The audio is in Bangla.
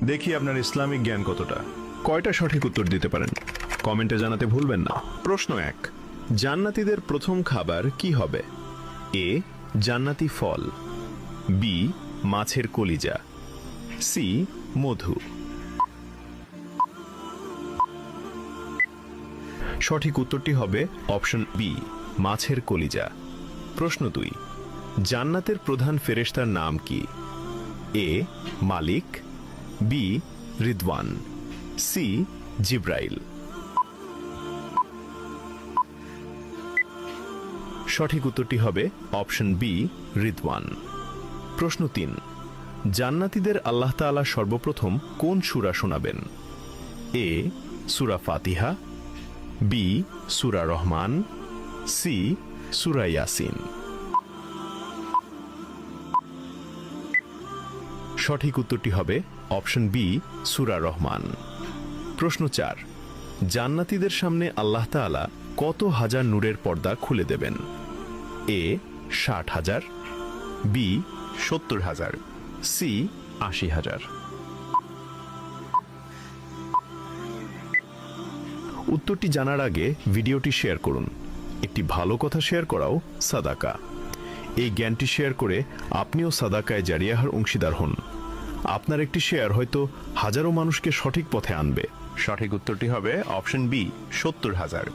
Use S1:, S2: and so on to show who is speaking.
S1: দেখি আপনার ইসলামিক জ্ঞান কতটা। কয়টা সঠিক উত্তর দিতে পারেন কমেন্টে জানাতে ভুলবেন না। প্রশ্ন 1, জান্নাতীদের প্রথম খাবার কি হবে? এ, জান্নাতি ফল, বি, মাছের কলিজা, সি, মধু। সঠিক উত্তরটি হবে অপশন বি, মাছের কলিজা। প্রশ্ন 2, জান্নাতের প্রধান ফেরেশতার নাম কি? এ, মালিক, বি, রিদওয়ান, সি, জিব্রাইল। সঠিক উত্তরটি হবে অপশন বি, রিদওয়ান। প্রশ্ন 3, জান্নাতীদের আল্লাহ তাআলা সর্বপ্রথম কোন সূরা শোনাবেন? এ, সূরা ফাতিহা, বি, সূরা রহমান, সি, সূরা ইয়াসিন। সঠিক উত্তরটি হবে অপশন বি, সূরা রহমান। প্রশ্ন 4, জান্নাতীদের সামনে আল্লাহ তাআলা কত হাজার নূরের পর্দা খুলে দেবেন? এ, 60,000, বি, 70,000, সি, 80,000। উত্তরটি জানার আগে ভিডিওটি শেয়ার করুন। একটি ভালো কথা শেয়ার করাও সাদাকা। এই জ্ঞানটি শেয়ার করে আপনিও সাদাকায়ে জারিয়াহর অংশীদার হন। আপনার একটি শেয়ার হয়তো হাজারো মানুষকে সঠিক পথে আনবে। সঠিক উত্তরটি হবে অপশন বি, 70,000।